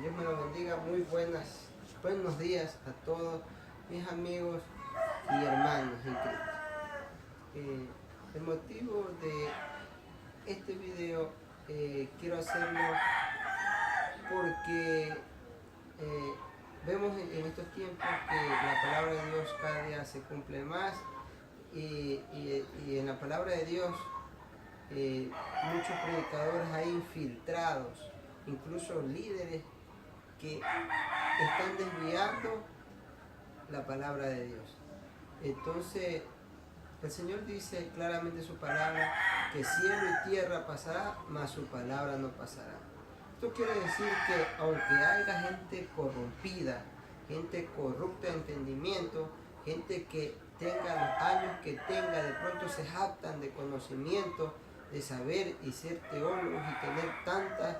Dios me lo bendiga. Buenos días a todos mis amigos y hermanos en Cristo. El motivo de este video quiero hacerlo porque vemos en estos tiempos que la palabra de Dios cada día se cumple más y en la palabra de Dios muchos predicadores hay infiltrados, incluso líderes que están desviando la palabra de Dios. Entonces el Señor dice claramente en su palabra que cielo y tierra pasará, mas su palabra no pasará. Esto quiere decir que aunque haya gente corrompida, gente corrupta de entendimiento, gente que tenga los años que tenga, de pronto se jactan de conocimiento, de saber y ser teólogos y tener tanta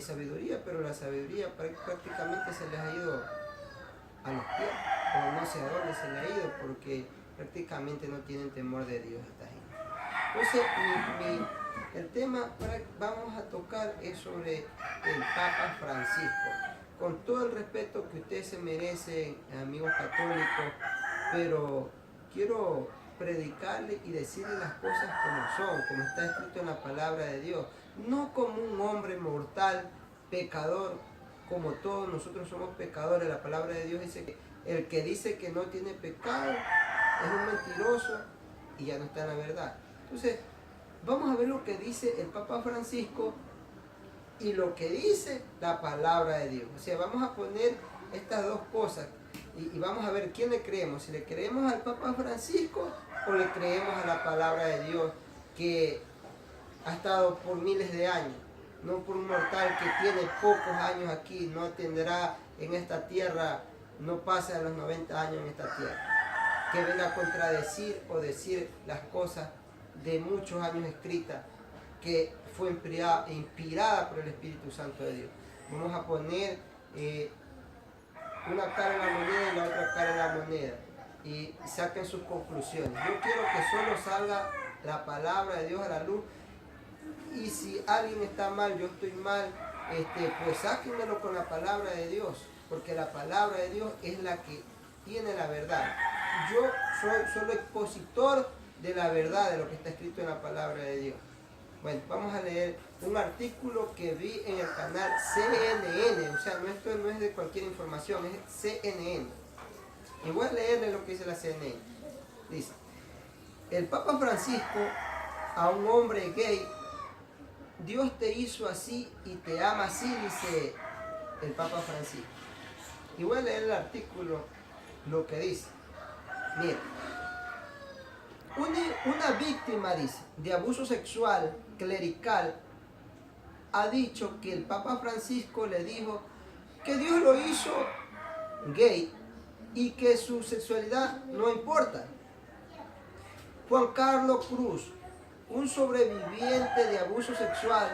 sabiduría, pero la sabiduría prácticamente se les ha ido a los pies, o no sé a dónde se les ha ido, porque prácticamente no tienen temor de Dios esta gente. Entonces, el tema que vamos a tocar es sobre el Papa Francisco. Con todo el respeto que ustedes se merecen, amigos católicos, pero quiero predicarle y decirle las cosas como son, como está escrito en la palabra de Dios. No como un hombre mortal, pecador, como todos nosotros somos pecadores. La palabra de Dios dice que el que dice que no tiene pecado es un mentiroso y ya no está en la verdad. Entonces, vamos a ver lo que dice el Papa Francisco y lo que dice la palabra de Dios. O sea, vamos a poner estas dos cosas y vamos a ver quién le creemos. Si le creemos al Papa Francisco o le creemos a la palabra de Dios que ha estado por miles de años. No por un mortal que tiene pocos años aquí, no tendrá en esta tierra, no pasa los 90 años en esta tierra. Que venga a contradecir o decir las cosas de muchos años escritas, que fue inspirada por el Espíritu Santo de Dios. Vamos a poner una cara en la moneda y la otra cara en la moneda y saquen sus conclusiones. Yo quiero que solo salga la palabra de Dios a la luz, y si alguien está mal, yo estoy mal, pues sáquenmelo con la palabra de Dios, porque la palabra de Dios es la que tiene la verdad. Yo soy solo expositor de la verdad, de lo que está escrito en la palabra de Dios. Bueno, vamos a leer un artículo que vi en el canal CNN, o sea, esto no es de cualquier información, es CNN. Y voy a leerle lo que dice la CNN. Dice: el Papa Francisco a un hombre gay: Dios te hizo así y te ama así, dice el Papa Francisco. Y voy a leer el artículo, lo que dice. Mira, una víctima, dice, de abuso sexual clerical ha dicho que el Papa Francisco le dijo que Dios lo hizo gay y que su sexualidad no importa. Juan Carlos Cruz, un sobreviviente de abuso sexual,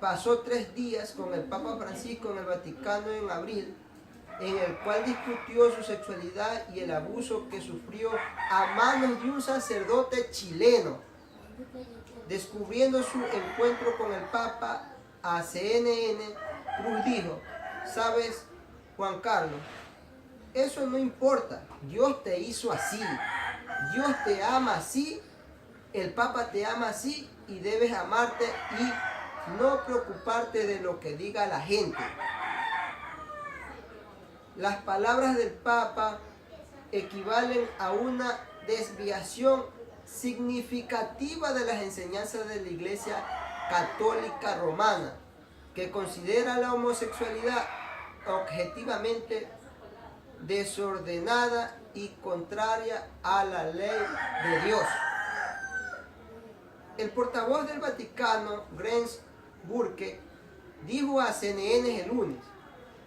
pasó 3 días con el Papa Francisco en el Vaticano en abril, en el cual discutió su sexualidad y el abuso que sufrió a manos de un sacerdote chileno. Descubriendo su encuentro con el Papa a CNN, Cruz dijo: ¿sabes, Juan Carlos? Eso no importa. Dios te hizo así. Dios te ama así. El Papa te ama así y debes amarte y no preocuparte de lo que diga la gente. Las palabras del Papa equivalen a una desviación significativa de las enseñanzas de la Iglesia Católica Romana, que considera la homosexualidad objetivamente desordenada y contraria a la ley de Dios. El portavoz del Vaticano, Jens Burke, dijo a CNN el lunes: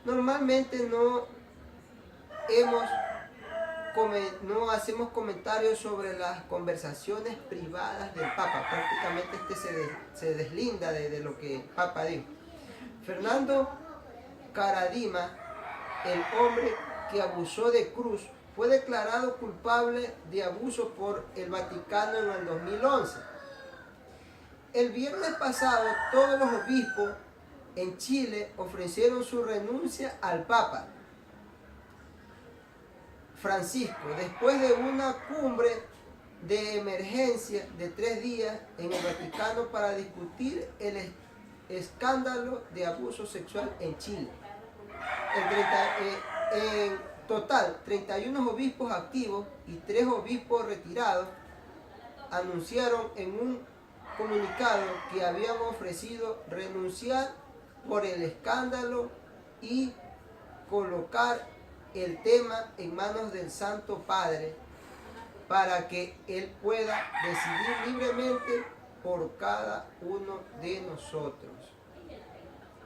normalmente no hacemos comentarios sobre las conversaciones privadas del Papa. Prácticamente se deslinda de lo que el Papa dijo. Fernando Karadima, el hombre que abusó de Cruz, fue declarado culpable de abuso por el Vaticano en el 2011. El viernes pasado, todos los obispos en Chile ofrecieron su renuncia al Papa Francisco después de una cumbre de emergencia de 3 días en el Vaticano para discutir el escándalo de abuso sexual en Chile. En total, 31 obispos activos y 3 obispos retirados anunciaron en un comunicado que habían ofrecido renunciar por el escándalo y colocar el tema en manos del Santo Padre para que Él pueda decidir libremente por cada uno de nosotros.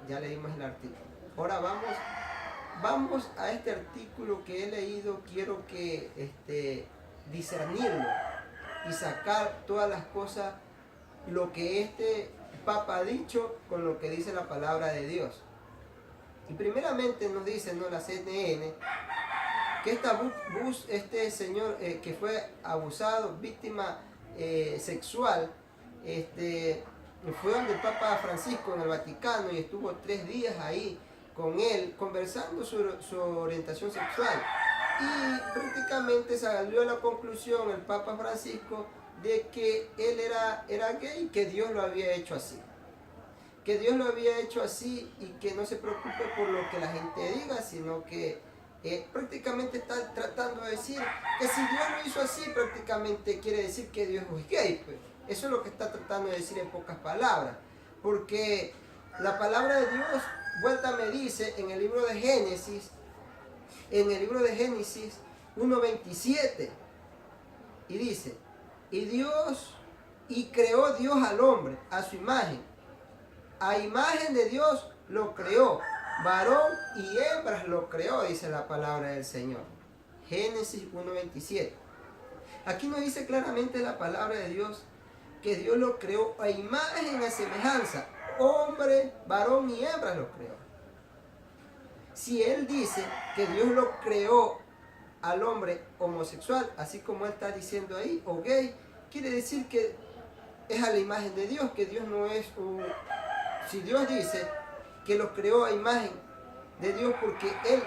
Ya leímos el artículo. Ahora vamos a este artículo que he leído. Quiero que discernirlo y sacar todas las cosas, lo que este Papa ha dicho con lo que dice la palabra de Dios. Y primeramente nos dice, ¿no?, la CNN, que este señor que fue abusado, víctima sexual, fue donde el Papa Francisco en el Vaticano y estuvo 3 días ahí con él conversando sobre su orientación sexual. Y prácticamente salió a la conclusión el Papa Francisco de que él era gay, que Dios lo había hecho así. Que Dios lo había hecho así y que no se preocupe por lo que la gente diga, sino que prácticamente está tratando de decir que si Dios lo hizo así, prácticamente quiere decir que Dios es gay. Pues. Eso es lo que está tratando de decir en pocas palabras. Porque la palabra de Dios, vuelta me dice en el libro de Génesis 1:27, y dice, y creó Dios al hombre a su imagen. A imagen de Dios lo creó, varón y hembras lo creó, dice la palabra del Señor. Génesis 1:27. Aquí nos dice claramente la palabra de Dios que Dios lo creó a imagen, a semejanza. Hombre, varón y hembras lo creó. Si Él dice que Dios lo creó al hombre homosexual, así como Él está diciendo ahí, o gay, quiere decir que es a la imagen de Dios, que Dios no es un... Si Dios dice que lo creó a imagen de Dios porque Él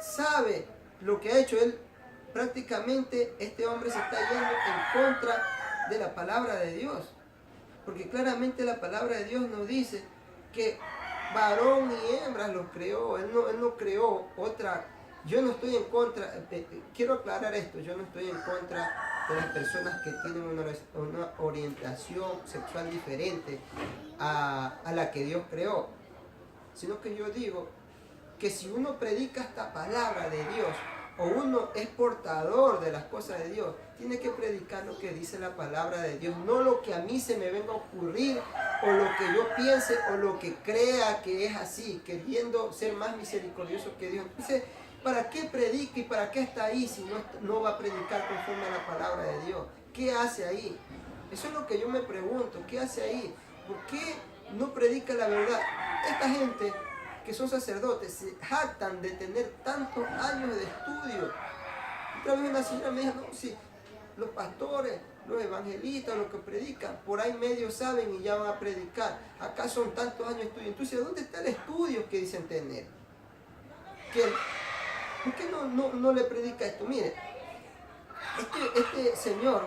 sabe lo que ha hecho, Él prácticamente, este hombre se está yendo en contra de la palabra de Dios. Porque claramente la palabra de Dios nos dice que varón y hembras los creó. Él no creó otra. Yo no estoy en contra, quiero aclarar esto, yo no estoy en contra de las personas que tienen una orientación sexual diferente a la que Dios creó, sino que yo digo que si uno predica esta palabra de Dios o uno es portador de las cosas de Dios, tiene que predicar lo que dice la palabra de Dios, no lo que a mí se me venga a ocurrir o lo que yo piense o lo que crea que es así, queriendo ser más misericordioso que Dios. Entonces, ¿para qué predica y para qué está ahí si no va a predicar conforme a la palabra de Dios? ¿Qué hace ahí? Eso es lo que yo me pregunto. ¿Qué hace ahí? ¿Por qué no predica la verdad? Esta gente que son sacerdotes se jactan de tener tantos años de estudio. Otra vez una señora me dijo, no, si los pastores, los evangelistas, los que predican, por ahí medio saben y ya van a predicar. Acá son tantos años de estudio. Entonces, ¿dónde está el estudio que dicen tener? ¿Por qué no le predica esto? Mire, este señor,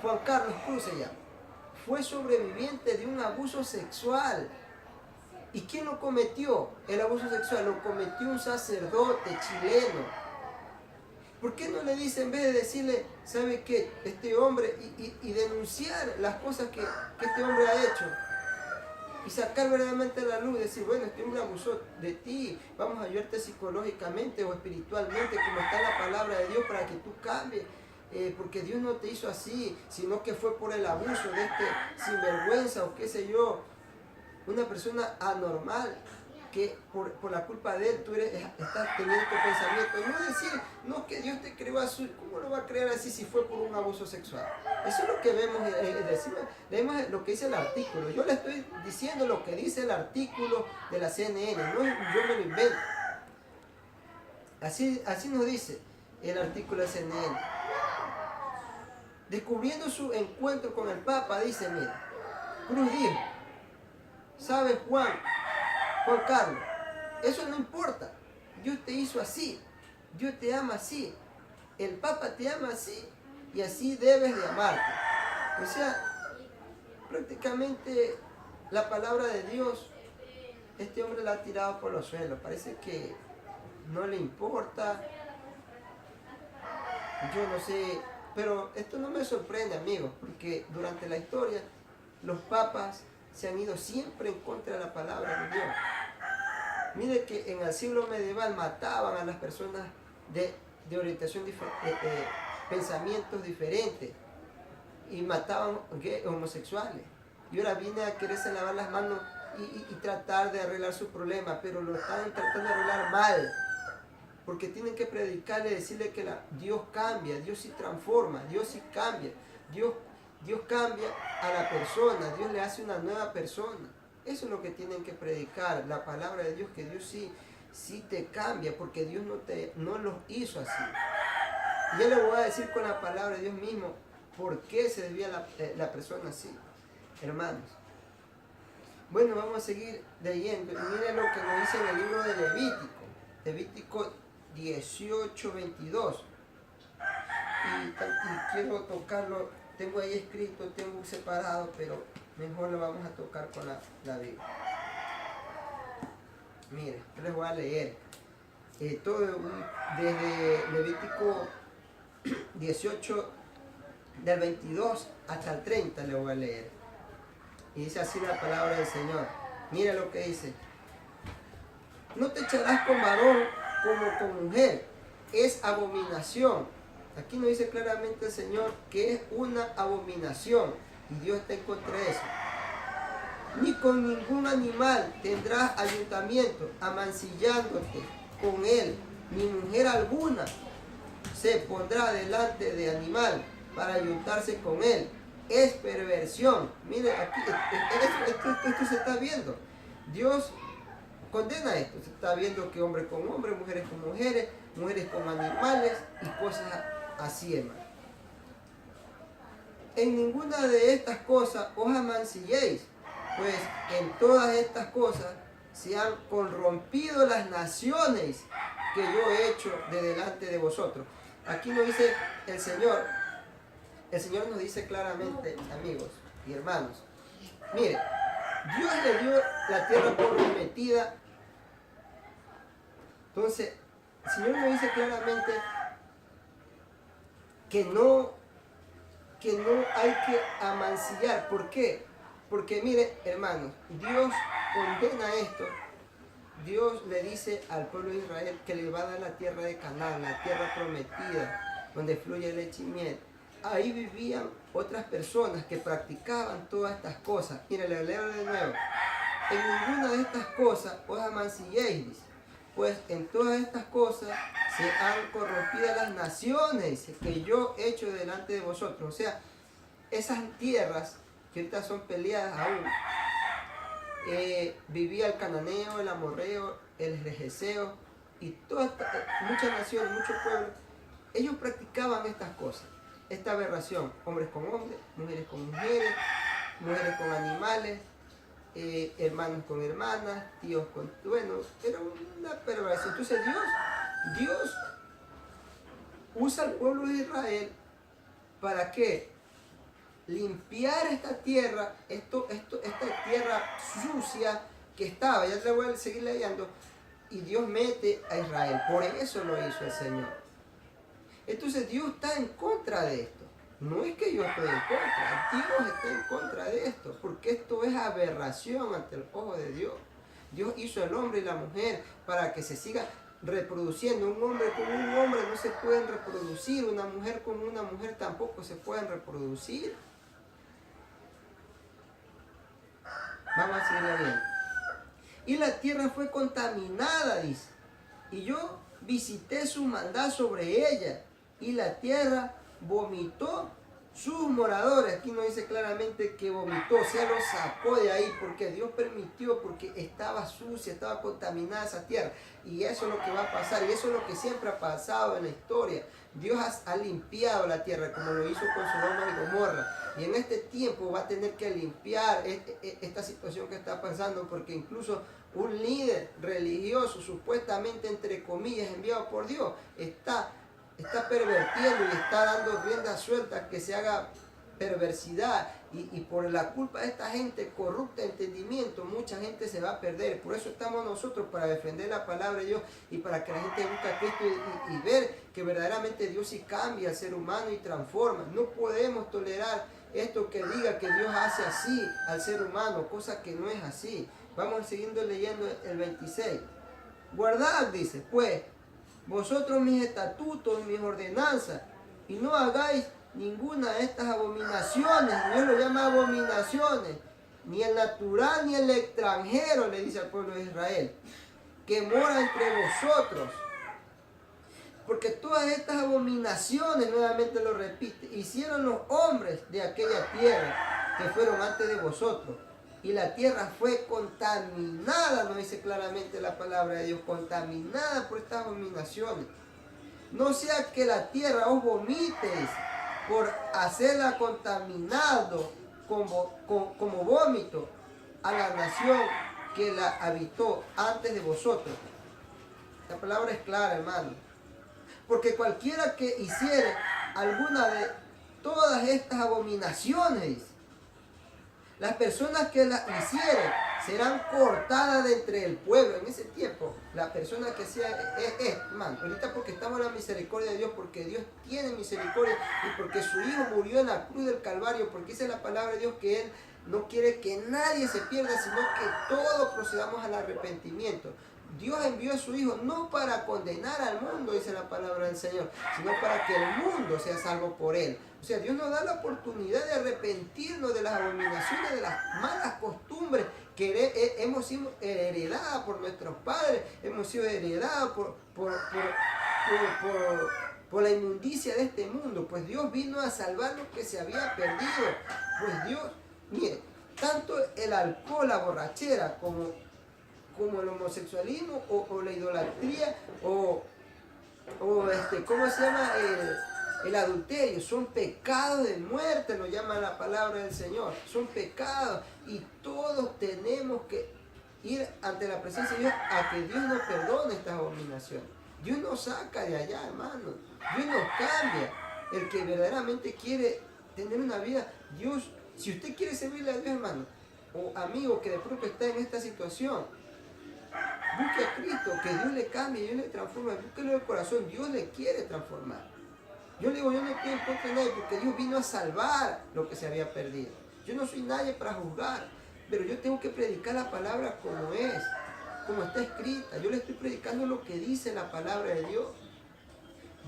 Juan Carlos Cruz se llama, fue sobreviviente de un abuso sexual. ¿Y quién lo cometió? El abuso sexual lo cometió un sacerdote chileno. ¿Por qué no le dice, en vez de decirle, ¿sabe qué? Este hombre, y denunciar las cosas que este hombre ha hecho? Y sacar verdaderamente a la luz y decir, bueno, este hombre abusó de ti, vamos a ayudarte psicológicamente o espiritualmente, como está en la palabra de Dios, para que tú cambies. Porque Dios no te hizo así, sino que fue por el abuso de este sinvergüenza o qué sé yo, una persona anormal, que por la culpa de él tú estás teniendo tu pensamiento. Y no decir, no, que Dios te creó así. ¿Cómo lo va a crear así si fue por un abuso sexual? Eso es lo que vemos, leemos lo que dice el artículo. Yo le estoy diciendo lo que dice el artículo de la CNN, no yo me lo invento. Así nos dice el artículo de CNN. Descubriendo su encuentro con el Papa, dice, mira, Cruz dijo, ¿Sabe, Juan Carlos? Eso no importa. Dios te hizo así. Dios te ama así. El Papa te ama así. Y así debes de amarte. O sea, prácticamente la palabra de Dios, este hombre la ha tirado por los suelos. Parece que no le importa. Yo no sé. Pero esto no me sorprende, amigos. Porque durante la historia, los papas se han ido siempre en contra de la palabra de Dios. Mire que en el siglo medieval mataban a las personas de orientación diferente, pensamientos diferentes, y mataban homosexuales. Y ahora viene a quererse lavar las manos y tratar de arreglar su problema, pero lo están tratando de arreglar mal, porque tienen que predicarle, decirle que Dios cambia, Dios sí transforma, Dios sí cambia, Dios cambia a la persona, Dios le hace una nueva persona. Eso es lo que tienen que predicar, la palabra de Dios, que Dios sí te cambia, porque Dios no los hizo así. Y yo le voy a decir con la palabra de Dios mismo por qué se debía la persona así, hermanos. Bueno, vamos a seguir leyendo. Y miren lo que nos dice en el libro de Levítico 18:22. Y quiero tocarlo, tengo ahí escrito, tengo separado, pero mejor lo vamos a tocar con la Biblia. Miren, yo les voy a leer desde Levítico 18, del 22 hasta el 30 le voy a leer. Y dice así la palabra del Señor. Mira lo que dice. No te echarás con varón como con mujer. Es abominación. Aquí nos dice claramente el Señor que es una abominación. Y Dios está en contra de eso. Ni con ningún animal tendrás ayuntamiento, amancillándote con él. Ni mujer alguna se pondrá delante de animal para ayuntarse con él. Es perversión. Mire, aquí esto se está viendo. Dios condena esto. Se está viendo que hombre con hombre, mujeres con mujeres, mujeres con animales y cosas así, hermano. En ninguna de estas cosas os amancilléis, pues en todas estas cosas se han corrompido las naciones que yo he hecho de delante de vosotros. Aquí nos dice el Señor nos dice claramente, amigos y hermanos, mire, Dios le dio la tierra prometida. Entonces, el Señor nos dice claramente que no hay que amancillar. ¿Por qué? Porque mire, hermanos, Dios condena esto. Dios le dice al pueblo de Israel que le va a dar la tierra de Canaán, la tierra prometida, donde fluye leche y miel. Ahí vivían otras personas que practicaban todas estas cosas. Mire, le leo de nuevo. En ninguna de estas cosas os amancilléis, pues en todas estas cosas se han corrompido las naciones que yo he hecho delante de vosotros. O sea, esas tierras que ahorita son peleadas aún, vivía el cananeo, el amorreo, el jerjeseo y muchas naciones, muchos pueblos. Ellos practicaban estas cosas, esta aberración, hombres con hombres, mujeres con mujeres, mujeres con animales, hermanos con hermanas, tíos con... Bueno, era una perversión. Entonces Dios usa al pueblo de Israel para que limpiar esta tierra, esta tierra sucia que estaba. Ya te voy a seguir leyendo. Y Dios mete a Israel. Por eso lo hizo el Señor. Entonces Dios está en contra de esto. No es que yo estoy en contra. Dios está en contra de esto. Porque esto es aberración ante el ojo de Dios. Dios hizo al hombre y la mujer para que se siga reproduciendo. Un hombre con un hombre no se pueden reproducir. Una mujer con una mujer tampoco se pueden reproducir. Vamos a seguir leyendo. Y la tierra fue contaminada, dice. Y yo visité su maldad sobre ella. Y la tierra vomitó sus moradores. Aquí nos dice claramente que vomitó, o sea, los sacó de ahí, porque Dios permitió, porque estaba sucia, estaba contaminada esa tierra. Y eso es lo que va a pasar, y eso es lo que siempre ha pasado en la historia. Dios ha limpiado la tierra, como lo hizo con Sodoma y Gomorra. Y en este tiempo va a tener que limpiar esta situación que está pasando, porque incluso un líder religioso, supuestamente entre comillas enviado por Dios, está pervertiendo y está dando rienda suelta que se haga perversidad, y por la culpa de esta gente corrupta de entendimiento, mucha gente se va a perder. Por eso estamos nosotros, para defender la palabra de Dios y para que la gente busque a Cristo y ver que verdaderamente Dios sí cambia al ser humano y transforma. No podemos tolerar esto que diga que Dios hace así al ser humano, cosa que no es así. Vamos siguiendo leyendo el 26. Guardad, dice, pues, vosotros mis estatutos y mis ordenanzas, y no hagáis ninguna de estas abominaciones. Dios lo llama abominaciones, ni el natural ni el extranjero, le dice al pueblo de Israel, que mora entre vosotros. Porque todas estas abominaciones, nuevamente lo repite, hicieron los hombres de aquella tierra que fueron antes de vosotros. Y la tierra fue contaminada, nos dice claramente la palabra de Dios, contaminada por estas abominaciones. No sea que la tierra os vomites por hacerla contaminado como vómito a la nación que la habitó antes de vosotros. La palabra es clara, hermano. Porque cualquiera que hiciere alguna de todas estas abominaciones, dice, las personas que las hicieren serán cortadas de entre el pueblo. En ese tiempo, la persona que sea hermano, ahorita porque estamos en la misericordia de Dios, porque Dios tiene misericordia y porque su Hijo murió en la cruz del Calvario, porque dice la palabra de Dios que Él no quiere que nadie se pierda, sino que todos procedamos al arrepentimiento. Dios envió a su Hijo no para condenar al mundo, dice la palabra del Señor, sino para que el mundo sea salvo por Él. O sea, Dios nos da la oportunidad de arrepentirnos de las abominaciones, de las malas costumbres que hemos sido heredadas por nuestros padres, hemos sido heredadas por la inmundicia de este mundo. Pues Dios vino a salvar lo que se había perdido. Pues Dios, mire, tanto el alcohol, la borrachera, como el homosexualismo o la idolatría ¿cómo se llama? El adulterio, son pecados de muerte, lo llama la palabra del Señor. Son pecados y todos tenemos que ir ante la presencia de Dios a que Dios nos perdone estas abominaciones. Dios nos saca de allá, hermano. Dios nos cambia. El que verdaderamente quiere tener una vida, Dios, si usted quiere servirle a Dios, hermano, o amigo que de pronto está en esta situación, busque a Cristo, que Dios le cambie, Dios le transforme, búsquelo del corazón, Dios le quiere transformar. Yo le digo, yo no estoy en contra de nadie, porque Dios vino a salvar lo que se había perdido. Yo no soy nadie para juzgar, pero yo tengo que predicar la palabra como es, como está escrita. Yo le estoy predicando lo que dice la palabra de Dios.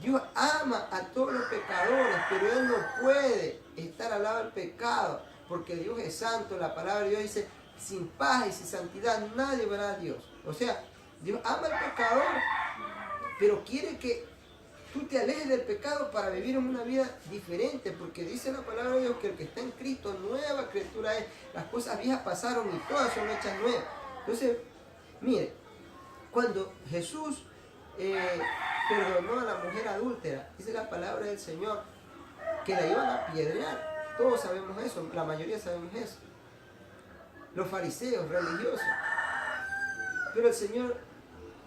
Dios ama a todos los pecadores, pero Él no puede estar al lado del pecado, porque Dios es santo. La palabra de Dios dice, sin paz y sin santidad nadie verá a Dios. O sea, Dios ama al pecador, pero quiere que tú te alejes del pecado para vivir en una vida diferente, porque dice la palabra de Dios que el que está en Cristo, nueva criatura es. Las cosas viejas pasaron y todas son hechas nuevas. Entonces, mire, cuando Jesús perdonó a la mujer adúltera, dice la palabra del Señor que la iban a apedrear. Todos sabemos eso, la mayoría sabemos eso. Los fariseos religiosos. Pero el Señor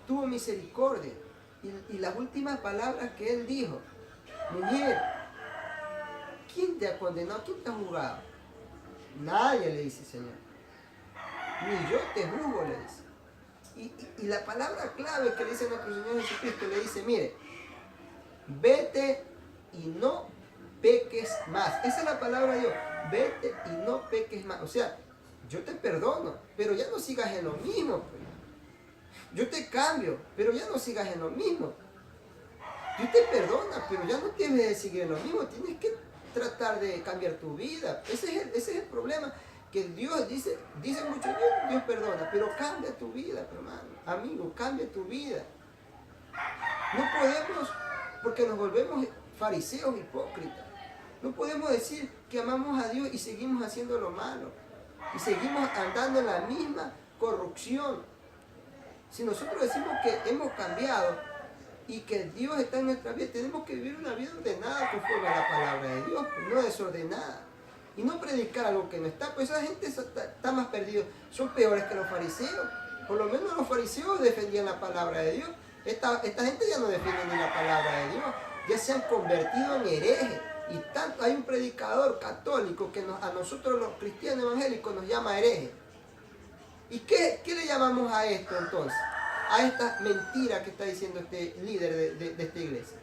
tuvo misericordia. Y las últimas palabras que Él dijo: mujer, ¿quién te ha condenado? ¿Quién te ha juzgado? Nadie, le dice el Señor. Ni yo te juzgo, le dice. Y la palabra clave que le dice nuestro Señor Jesucristo, le dice: mire, vete y no peques más. Esa es la palabra de Dios. Vete y no peques más. O sea, yo te perdono, pero ya no sigas en lo mismo. Yo te cambio, pero ya no sigas en lo mismo. Dios te perdona, pero ya no tienes de seguir en lo mismo. Tienes que tratar de cambiar tu vida. Ese es el problema. Que Dios dice mucho, Dios perdona, pero cambia tu vida, hermano. Amigo, cambia tu vida. No podemos, porque nos volvemos fariseos hipócritas. No podemos decir que amamos a Dios y seguimos haciendo lo malo. Y seguimos andando en la misma corrupción. Si nosotros decimos que hemos cambiado y que Dios está en nuestra vida, tenemos que vivir una vida ordenada conforme a la palabra de Dios, no desordenada. Y no predicar algo que no está, pues esa gente está más perdida. Son peores que los fariseos. Por lo menos los fariseos defendían la palabra de Dios. Esta gente ya no defiende ni la palabra de Dios. Ya se han convertido en herejes. Y tanto hay un predicador católico que a nosotros los cristianos evangélicos nos llama herejes. ¿Y qué le llamamos a esto entonces? A esta mentira que está diciendo este líder de esta iglesia.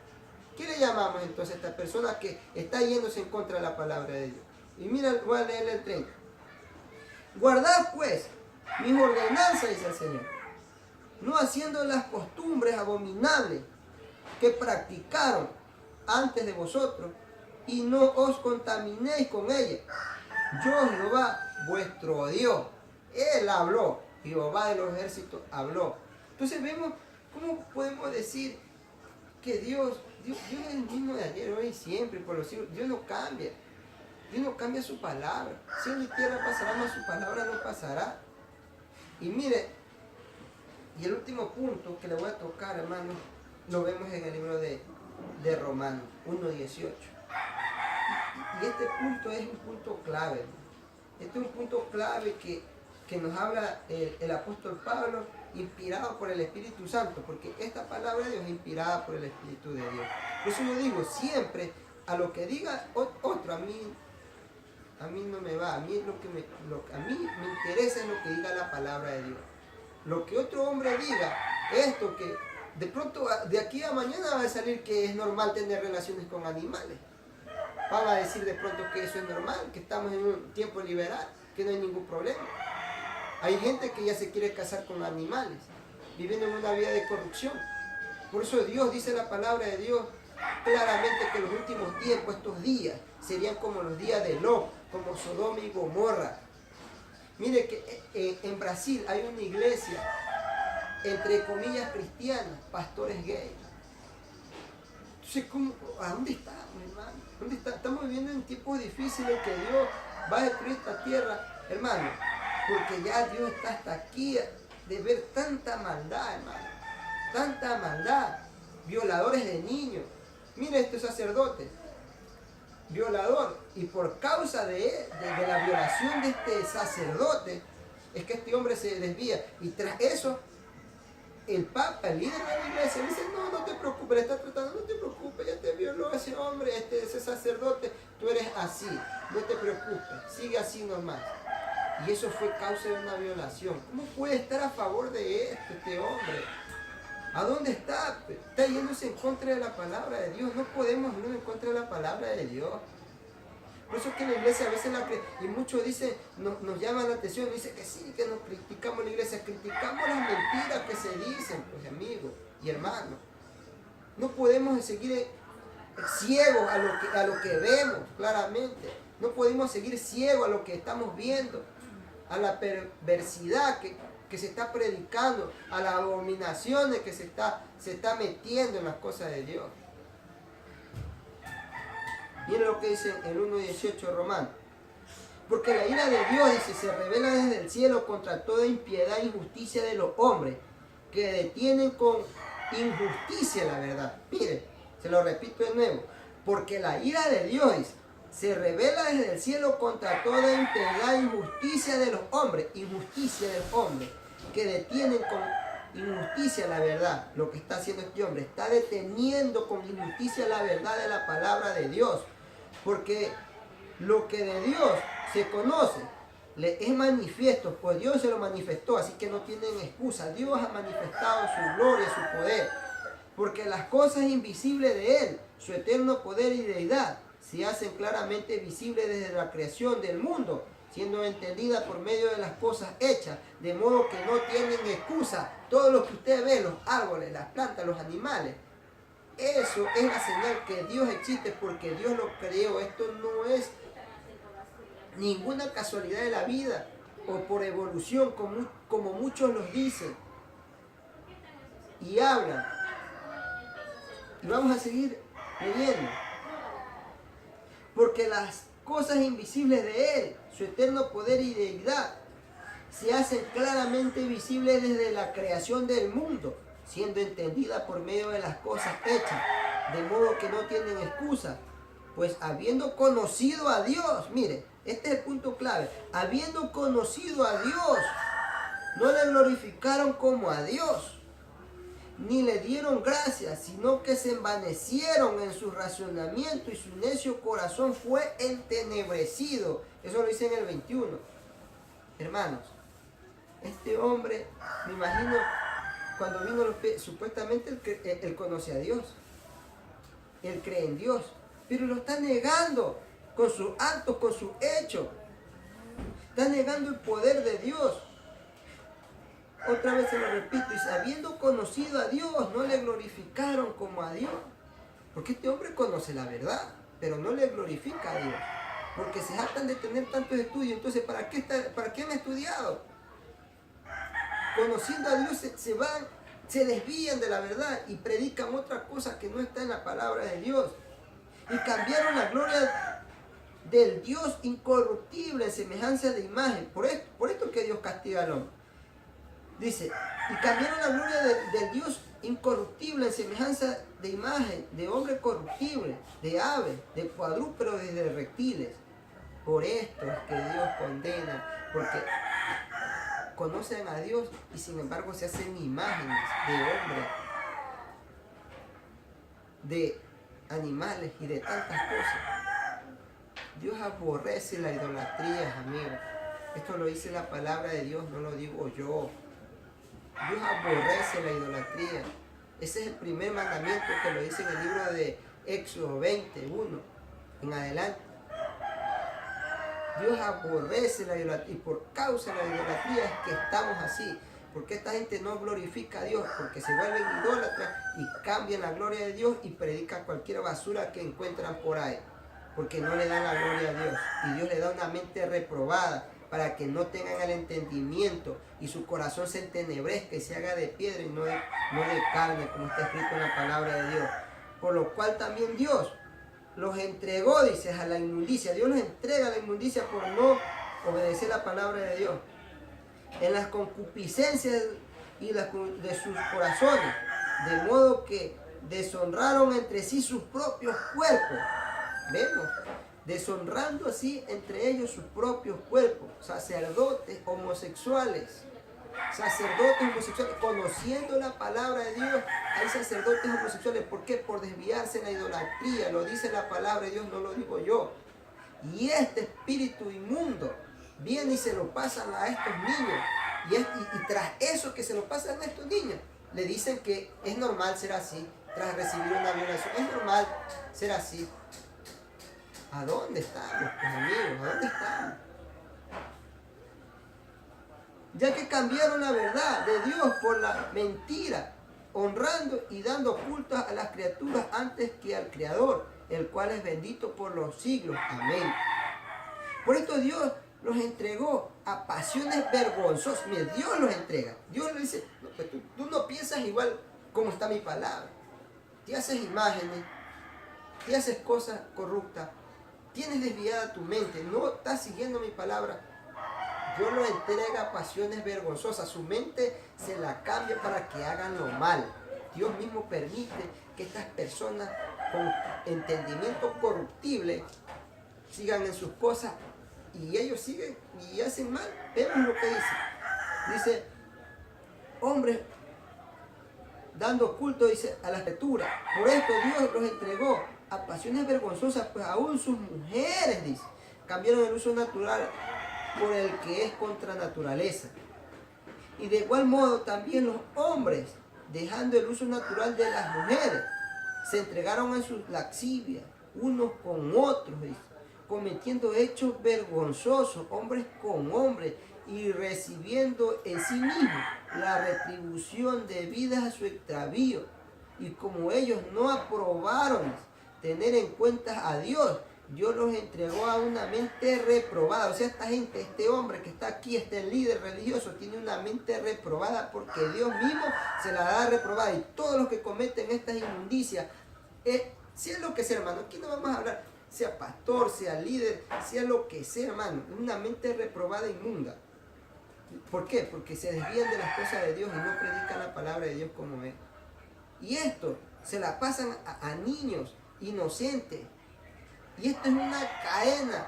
¿Qué le llamamos entonces a esta persona que está yéndose en contra de la palabra de Dios? Y mira, voy a leerle el 30. Guardad pues mis ordenanzas, dice el Señor, no haciendo las costumbres abominables que practicaron antes de vosotros, y no os contaminéis con ellas. Yo, Jehová, vuestro Dios. Él habló, Jehová de los ejércitos habló. Entonces vemos cómo podemos decir que Dios es el mismo de ayer, hoy y siempre, por los siglos. Dios no cambia. Dios no cambia su palabra. Cielo y tierra pasará, mas su palabra no pasará. Y mire, y el último punto que le voy a tocar, hermano, lo vemos en el libro de Romanos 1:18. Y este punto es un punto clave, hermano. Este es un punto clave que nos habla el apóstol Pablo, inspirado por el Espíritu Santo, porque esta palabra de Dios es inspirada por el Espíritu de Dios. Por eso yo digo, siempre a lo que diga otro, a mí no me va, a mí me interesa es lo que diga la palabra de Dios. Lo que otro hombre diga, esto que de pronto de aquí a mañana va a salir que es normal tener relaciones con animales. Van a decir de pronto que eso es normal, que estamos en un tiempo liberal, que no hay ningún problema. Hay gente que ya se quiere casar con animales, viviendo en una vida de corrupción. Por eso Dios, dice la palabra de Dios, claramente que los últimos tiempos, estos días, serían como los días de Lot, como Sodoma y Gomorra. Mire que en Brasil hay una iglesia, entre comillas cristiana, pastores gays. Entonces, ¿a dónde estamos, hermano? ¿Dónde está? Estamos viviendo en tiempos difíciles que Dios va a destruir esta tierra, hermano, porque ya Dios está hasta aquí de ver tanta maldad, hermano, tanta maldad, violadores de niños. Mire estos sacerdotes, violador, y por causa de la violación de este sacerdote, es que este hombre se desvía, y tras eso, el Papa, el líder de la iglesia, le dice, no te preocupes, le está tratando, no te preocupes, ya te violó ese hombre, ese sacerdote, tú eres así, no te preocupes, sigue así nomás. Y eso fue causa de una violación. ¿Cómo puede estar a favor de esto este hombre? ¿A dónde está? Está yéndose en contra de la palabra de Dios. No podemos ir en contra de la palabra de Dios. Por eso es que la iglesia a veces y muchos dicen, nos llaman la atención, dicen que sí, que nos criticamos la iglesia, criticamos las mentiras que se dicen, pues amigos y hermanos. No podemos seguir ciegos a lo que vemos claramente. No podemos seguir ciegos a lo que estamos viendo, a la perversidad que se está predicando, a las abominaciones que se está metiendo en las cosas de Dios. Miren lo que dice el 1:18 Romano. Porque la ira de Dios, dice, se revela desde el cielo contra toda impiedad e injusticia de los hombres, que detienen con injusticia la verdad. Miren, se lo repito de nuevo. Porque la ira de Dios, dice, se revela desde el cielo contra toda impiedad e injusticia de los hombres. Injusticia del hombre, que detienen con injusticia la verdad. Lo que está haciendo este hombre, está deteniendo con injusticia la verdad de la palabra de Dios. Porque lo que de Dios se conoce le es manifiesto, pues Dios se lo manifestó, así que no tienen excusa. Dios ha manifestado su gloria, su poder, porque las cosas invisibles de Él, su eterno poder y deidad, se hacen claramente visibles desde la creación del mundo, siendo entendidas por medio de las cosas hechas, de modo que no tienen excusa. Todo lo que usted ve, los árboles, las plantas, los animales, eso es la señal que Dios existe porque Dios lo creó. Esto no es ninguna casualidad de la vida o por evolución como muchos los dicen y hablan. Y vamos a seguir leyendo. porque las cosas invisibles de Él, su eterno poder y deidad, se hacen claramente visibles desde la creación del mundo, siendo entendidas por medio de las cosas hechas, de modo que no tienen excusa, pues habiendo conocido a Dios, mire, este es el punto clave, habiendo conocido a Dios, no le glorificaron como a Dios, ni le dieron gracias, sino que se envanecieron en su razonamiento y su necio corazón fue entenebrecido. Eso lo dice en el 21. Hermanos, este hombre, me imagino, cuando vino supuestamente él conoce a Dios, él cree en Dios, pero lo está negando con sus actos, con sus hechos, está negando el poder de Dios. Otra vez se lo repito, y habiendo conocido a Dios, no le glorificaron como a Dios. Porque este hombre conoce la verdad, pero no le glorifica a Dios. Porque se jactan de tener tantos estudios. Entonces, ¿para qué han estudiado? Conociendo a Dios se desvían de la verdad y predican otra cosa que no está en la palabra de Dios. Y cambiaron la gloria del Dios incorruptible en semejanza de imagen. Por esto que Dios castiga al hombre. Dice, y cambiaron la gloria del Dios incorruptible en semejanza de imagen, de hombre corruptible, de aves, de cuadrúpedos y de reptiles. Por esto es que Dios condena, porque conocen a Dios y sin embargo se hacen imágenes de hombres, de animales y de tantas cosas. Dios aborrece la idolatría, amigos. Esto lo dice la palabra de Dios, no lo digo yo. Dios aborrece la idolatría. Ese es el primer mandamiento que lo dice en el libro de Éxodo 21 en adelante. Dios aborrece la idolatría y por causa de la idolatría es que estamos así. Porque esta gente no glorifica a Dios, porque se vuelven idólatras y cambian la gloria de Dios y predican cualquier basura que encuentran por ahí. Porque no le dan la gloria a Dios. Y Dios le da una mente reprobada para que no tengan el entendimiento y su corazón se entenebrezca y se haga de piedra y no de carne, como está escrito en la palabra de Dios. Por lo cual también Dios los entregó, dice, a la inmundicia. Dios los entrega a la inmundicia por no obedecer la palabra de Dios. En las concupiscencias de sus corazones, de modo que deshonraron entre sí sus propios cuerpos. Vemos, deshonrando así entre ellos sus propios cuerpos, sacerdotes homosexuales, conociendo la palabra de Dios, hay sacerdotes homosexuales. ¿Por qué? Por desviarse en la idolatría. Lo dice la palabra de Dios, no lo digo yo. Y este espíritu inmundo viene y se lo pasan a estos niños. Y tras eso que se lo pasan a estos niños, le dicen que es normal ser así, tras recibir una violación. Es normal ser así. ¿A dónde estamos, pues, amigos? ¿A dónde estamos? Ya que cambiaron la verdad de Dios por la mentira, honrando y dando culto a las criaturas antes que al Creador, el cual es bendito por los siglos. Amén. Por esto Dios los entregó a pasiones vergonzosas. Mire, Dios los entrega. Dios le dice, no, pues tú no piensas igual como está mi palabra. Te haces imágenes, te haces cosas corruptas, tienes desviada tu mente, no estás siguiendo mi palabra. Dios los entrega a pasiones vergonzosas. Su mente se la cambia para que hagan lo mal. Dios mismo permite que estas personas con entendimiento corruptible sigan en sus cosas y ellos siguen y hacen mal. Vemos lo que dice. Dice, hombres dando culto, dice, a la escritura. Por esto Dios los entregó a pasiones vergonzosas, pues aún sus mujeres, dice, cambiaron el uso natural por el que es contra naturaleza. Y de igual modo también los hombres, dejando el uso natural de las mujeres, se entregaron a sus lascivias unos con otros, dice, cometiendo hechos vergonzosos, hombres con hombres, y recibiendo en sí mismos la retribución debida a su extravío. Y como ellos no aprobaron tener en cuenta a Dios, Dios los entregó a una mente reprobada. O sea, esta gente, este hombre que está aquí, este líder religioso, tiene una mente reprobada porque Dios mismo se la da reprobada. Y todos los que cometen estas inmundicias, si es lo que sea, hermano, aquí no vamos a hablar. sea pastor, sea líder, sea lo que sea, hermano. Una mente reprobada, inmunda. ¿Por qué? Porque se desvían de las cosas de Dios y no predican la palabra de Dios como es. Y esto se la pasan a niños inocentes. Y esto es una cadena,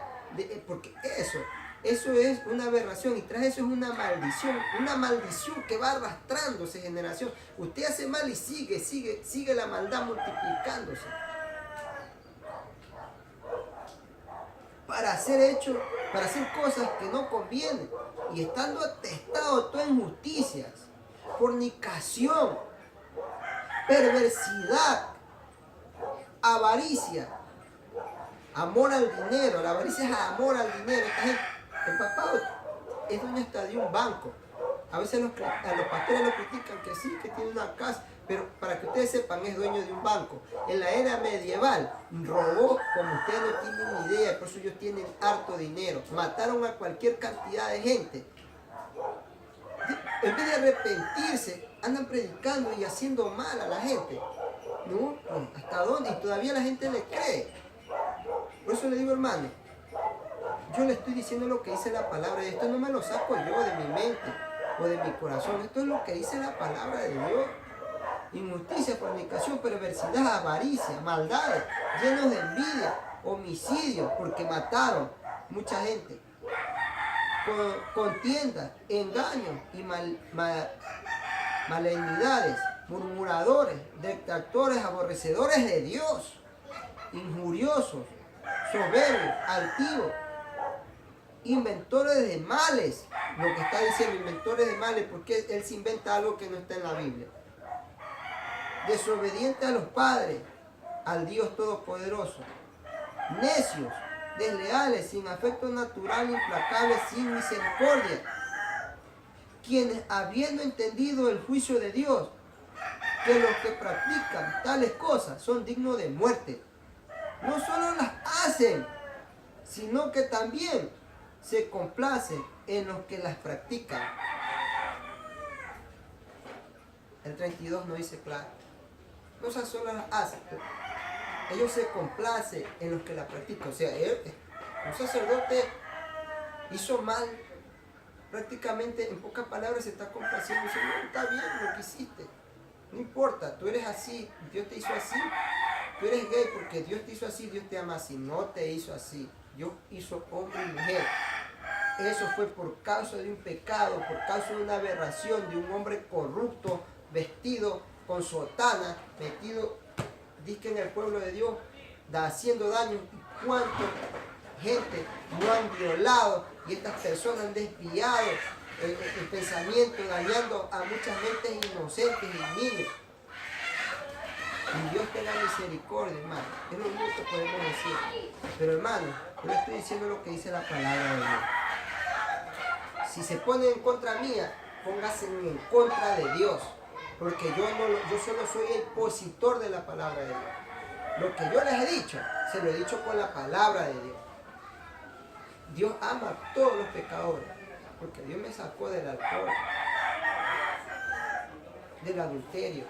porque eso es una aberración, y tras eso es una maldición que va arrastrándose generación. Usted hace mal y sigue la maldad multiplicándose. Para hacer cosas que no convienen, y estando atestado de todas injusticias, fornicación, perversidad, avaricia, amor al dinero. La avaricia es amor al dinero. Esta gente, el papá es dueño hasta de un banco. A veces a los pastores lo critican que sí, que tiene una casa, pero para que ustedes sepan, es dueño de un banco. En la era medieval robó como ustedes no tienen ni idea, por eso ellos tienen harto dinero. Mataron a cualquier cantidad de gente. En vez de arrepentirse, andan predicando y haciendo mal a la gente. ¿No? ¿Hasta dónde? Y todavía la gente le cree. Por eso le digo, hermano, yo le estoy diciendo lo que dice la palabra, y esto no me lo saco yo de mi mente o de mi corazón, esto es lo que dice la palabra de Dios. Injusticia, fornicación, perversidad, avaricia, maldades, llenos de envidia, homicidios, porque mataron mucha gente, contiendas, engaños y malignidades, murmuradores, detractores, aborrecedores de Dios, injuriosos, soberbios, altivos, inventores de males. Lo que está diciendo, inventores de males, porque él se inventa algo que no está en la Biblia. Desobedientes a los padres, al Dios Todopoderoso. Necios, desleales, sin afecto natural, implacables, sin misericordia. Quienes, habiendo entendido el juicio de Dios, que los que practican tales cosas son dignos de muerte, no solo las hacen, sino que también se complacen en los que las practican. El 32 no dice claro. No solo las hacen, ellos se complacen en los que las practican. O sea, un sacerdote hizo mal, prácticamente en pocas palabras se está complaciendo. Dice, no, está bien lo que hiciste. No importa, tú eres así, Dios te hizo así. Tú eres gay porque Dios te hizo así, Dios te ama así. No te hizo así. Dios hizo hombre y mujer. Eso fue por causa de un pecado, por causa de una aberración, de un hombre corrupto, vestido con sotana, metido, dice en el pueblo de Dios, haciendo daño. ¿Cuánta gente no han violado? Y estas personas han desviado el pensamiento, dañando a muchas mentes inocentes y niños. Y Dios tenga misericordia, hermano. Es lo único que podemos decir. Pero, hermano, yo le estoy diciendo lo que dice la palabra de Dios. Si se ponen en contra mía, pónganse en contra de Dios. Porque yo solo soy el expositor de la palabra de Dios. Lo que yo les he dicho, se lo he dicho con la palabra de Dios. Dios ama a todos los pecadores. Porque Dios me sacó del alcohol, del adulterio,